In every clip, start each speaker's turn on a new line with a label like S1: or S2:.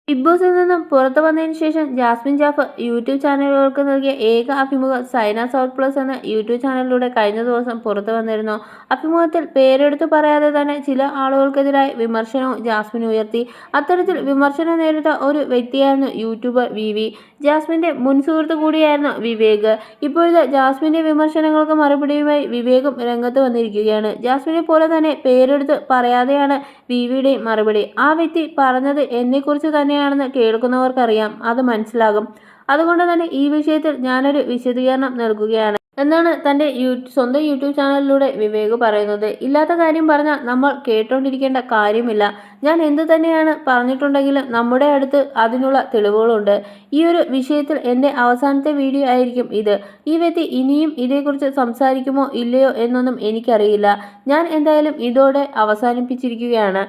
S1: Big ബോസിൽ നിന്നും പുറത്തു വന്നതിന് ശേഷം ജാസ്മിൻ ജാഫർ യൂട്യൂബ് ചാനലുകൾക്ക് നൽകിയ ഏക അഭിമുഖം സൈന സൗത്ത് പ്ലസ് എന്ന യൂട്യൂബ് ചാനലിലൂടെ കഴിഞ്ഞ ദിവസം പുറത്തു വന്നിരുന്നു. അഭിമുഖത്തിൽ പേരെടുത്തു പറയാതെ തന്നെ ചില ആളുകൾക്കെതിരായ വിമർശനവും ജാസ്മിൻ ഉയർത്തി. അത്തരത്തിൽ വിമർശനം നേരിട്ട ഒരു വ്യക്തിയായിരുന്നു യൂട്യൂബർ വിവി. ജാസ്മിന്റെ മുൻ സുഹൃത്തു കൂടിയായിരുന്നു വിവേക്. ഇപ്പോഴത്തെ ജാസ്മിന്റെ വിമർശനങ്ങൾക്ക് മറുപടിയുമായി വിവേകും രംഗത്ത് വന്നിരിക്കുകയാണ്. ജാസ്മിനെ പോലെ തന്നെ പേരെടുത്ത് പറയാതെയാണ് വിവിയുടെ മറുപടി. ആ വ്യക്തി പറഞ്ഞത് എന്നെക്കുറിച്ച് തന്നെയാണെന്ന് കേൾക്കുന്നവർക്കറിയാം, അത് മനസ്സിലാകും. അതുകൊണ്ട് തന്നെ ഈ വിഷയത്തിൽ ഞാനൊരു വിശദീകരണം നൽകുകയാണ് എന്നാണ് തൻ്റെ സ്വന്തം യൂട്യൂബ് ചാനലിലൂടെ വിവേക് പറയുന്നത്. ഇല്ലാത്ത കാര്യം പറഞ്ഞാൽ നമ്മൾ കേട്ടോണ്ടിരിക്കേണ്ട കാര്യമില്ല. ഞാൻ എന്തു തന്നെയാണ് പറഞ്ഞിട്ടുണ്ടെങ്കിലും നമ്മുടെ അടുത്ത് അതിനുള്ള തെളിവുകളുണ്ട്. ഈ ഒരു വിഷയത്തിൽ എൻ്റെ അവസാനത്തെ വീഡിയോ ആയിരിക്കും ഇത്. ഈ വ്യക്തി ഇനിയും ഇതേക്കുറിച്ച് സംസാരിക്കുമോ ഇല്ലയോ എന്നൊന്നും എനിക്കറിയില്ല. ഞാൻ എന്തായാലും ഇതോടെ അവസാനിപ്പിച്ചിരിക്കുകയാണ്.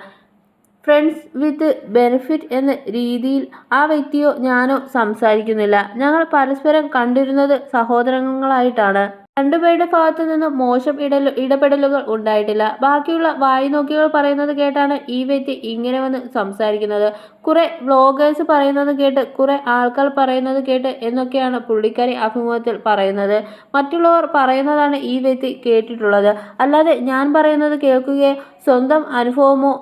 S1: ഫ്രണ്ട്സ് വിത്ത് ബെനിഫിറ്റ് എന്ന രീതിയിൽ ആ വ്യക്തിയോ ഞാനോ സംസാരിക്കുന്നില്ല. ഞങ്ങൾ പരസ്പരം കണ്ടിരുന്നത് സഹോദരങ്ങളായിട്ടാണ്. രണ്ടുപേരുടെ ഭാഗത്തു നിന്നും മോശം ഇടപെടലുകൾ ഉണ്ടായിട്ടില്ല. ബാക്കിയുള്ള വായിനോക്കികൾ പറയുന്നത് കേട്ടാണ് ഈ വ്യക്തി ഇങ്ങനെ വന്ന് സംസാരിക്കുന്നത്. കുറെ വ്ളോഗേഴ്സ് പറയുന്നത് കേട്ട്, കുറെ ആൾക്കാർ പറയുന്നത് കേട്ട് എന്നൊക്കെയാണ് പുള്ളിക്കാരി അഭിമുഖത്തിൽ പറയുന്നത്. മറ്റുള്ളവർ പറയുന്നതാണ് ഈ വ്യക്തി കേട്ടിട്ടുള്ളത്. അല്ലാതെ ഞാൻ പറയുന്നത് കേൾക്കുകയോ സ്വന്തം അനുഭവമോ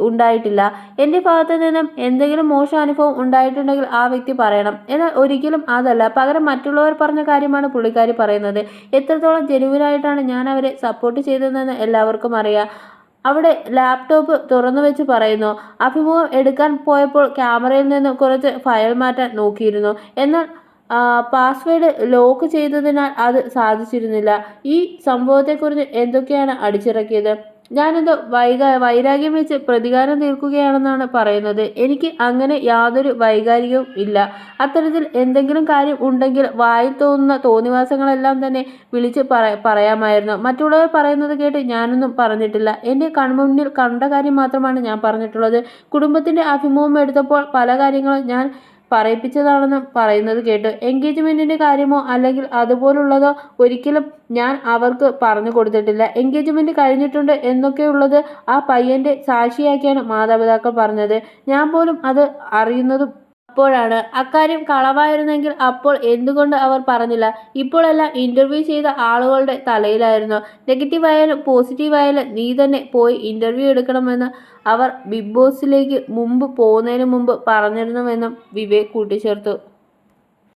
S1: ഉണ്ടായിട്ടില്ല. എൻ്റെ ഭാഗത്തു നിന്നും എന്തെങ്കിലും മോശം അനുഭവം ഉണ്ടായിട്ടുണ്ടെങ്കിൽ ആ വ്യക്തി പറയണം. എന്നാൽ ഒരിക്കലും അതല്ല. പകരം മറ്റുള്ളവർ പറഞ്ഞ കാര്യമാണ് പുള്ളിക്കാരി പറയുന്നത്. എത്രത്തോളം ജെനുവിനായിട്ടാണ് ഞാൻ അവരെ സപ്പോർട്ട് ചെയ്തതെന്ന് എല്ലാവർക്കും അറിയാം. അവിടെ ലാപ്ടോപ്പ് തുറന്നു വെച്ച് പറയുന്നു. അഭിമുഖം എടുക്കാൻ പോയപ്പോൾ ക്യാമറയിൽ നിന്ന് കുറച്ച് ഫയൽ മാറ്റാൻ നോക്കിയിരുന്നു. എന്നാൽ പാസ്വേഡ് ലോക്ക് ചെയ്തതിനാൽ അത് സാധിച്ചിരുന്നില്ല. ഈ സംഭവത്തെക്കുറിച്ച് എന്തൊക്കെയാണ് അടിച്ചിറക്കിയത്? ഞാനെന്തോ വൈരാഗ്യം വെച്ച് പ്രതികാരം തീർക്കുകയാണെന്നാണ് പറയുന്നത്. എനിക്ക് അങ്ങനെ യാതൊരു വൈകാരികവും ഇല്ല. അത്തരത്തിൽ എന്തെങ്കിലും കാര്യം ഉണ്ടെങ്കിൽ വായിൽ തോന്നുന്ന തോന്നിവാസങ്ങളെല്ലാം തന്നെ വിളിച്ച് പറയാമായിരുന്നു. മറ്റുള്ളവർ പറയുന്നത് കേട്ട് ഞാനൊന്നും പറഞ്ഞിട്ടില്ല. എൻ്റെ കൺമുന്നിൽ കണ്ട കാര്യം മാത്രമാണ് ഞാൻ പറഞ്ഞിട്ടുള്ളത്. കുടുംബത്തിൻ്റെ അഭിമുഖം എടുത്തപ്പോൾ പല കാര്യങ്ങളും ഞാൻ പറയിപ്പിച്ചതാണെന്നും പറയുന്നത് കേട്ടു. എൻഗേജ്മെന്റിന്റെ കാര്യമോ അല്ലെങ്കിൽ അതുപോലുള്ളതോ ഒരിക്കലും ഞാൻ അവർക്ക് പറഞ്ഞു കൊടുത്തിട്ടില്ല. എൻഗേജ്മെന്റ് കഴിഞ്ഞിട്ടുണ്ട് എന്നൊക്കെയുള്ളത് ആ പയ്യന്റെ സാക്ഷിയാക്കിയാണ് മാതാപിതാക്കൾ പറഞ്ഞത്. ഞാൻ പോലും അത് അറിയുന്നതും അപ്പോഴാണ്. അക്കാര്യം കളവായിരുന്നെങ്കിൽ അപ്പോൾ എന്തുകൊണ്ട് അവർ പറഞ്ഞില്ല? ഇപ്പോഴെല്ലാം ഇന്റർവ്യൂ ചെയ്ത ആളുകളുടെ തലയിലായിരുന്നു. നെഗറ്റീവായാലും പോസിറ്റീവായാലും നീ തന്നെ പോയി ഇന്റർവ്യൂ എടുക്കണമെന്ന് അവർ ബിഗ് ബോസിലേക്ക് മുമ്പ് പോകുന്നതിന് മുമ്പ് പറഞ്ഞിരുന്നുവെന്നും വിവേക് കൂട്ടിച്ചേർത്തു.